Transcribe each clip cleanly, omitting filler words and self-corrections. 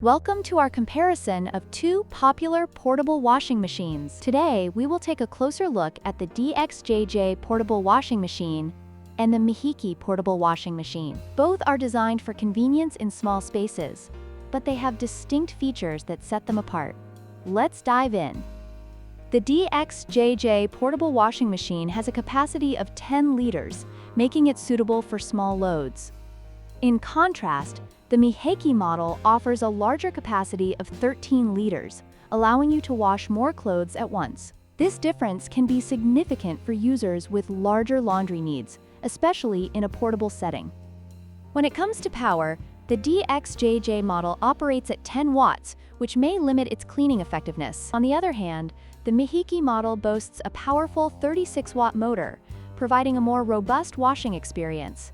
Welcome to our comparison of two popular portable washing machines. Today, we will take a closer look at the DXJJ portable washing machine and the Mihiki portable washing machine. Both are designed for convenience in small spaces, but they have distinct features that set them apart. Let's dive in. The DXJJ portable washing machine has a capacity of 10 liters, making it suitable for small loads. In contrast, the Mihiki model offers a larger capacity of 13 liters, allowing you to wash more clothes at once. This difference can be significant for users with larger laundry needs, especially in a portable setting. When it comes to power, the DXJJ model operates at 10 watts, which may limit its cleaning effectiveness. On the other hand, the Mihiki model boasts a powerful 36-watt motor, providing a more robust washing experience.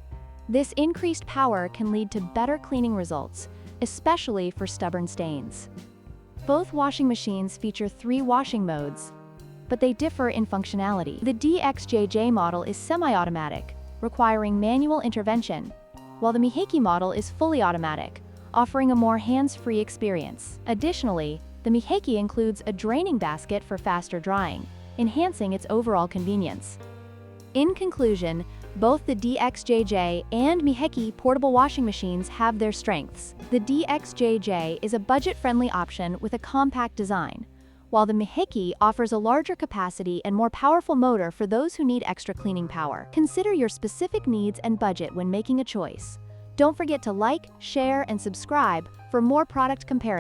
This increased power can lead to better cleaning results, especially for stubborn stains. Both washing machines feature 3 washing modes, but they differ in functionality. The DXJJ model is semi-automatic, requiring manual intervention, while the Mihiki model is fully automatic, offering a more hands-free experience. Additionally, the Mihiki includes a draining basket for faster drying, enhancing its overall convenience. In conclusion, both the DXJJ and Mihiki portable washing machines have their strengths. The DXJJ is a budget-friendly option with a compact design, while the Mihiki offers a larger capacity and more powerful motor for those who need extra cleaning power. Consider your specific needs and budget when making a choice. Don't forget to like, share, and subscribe for more product comparisons.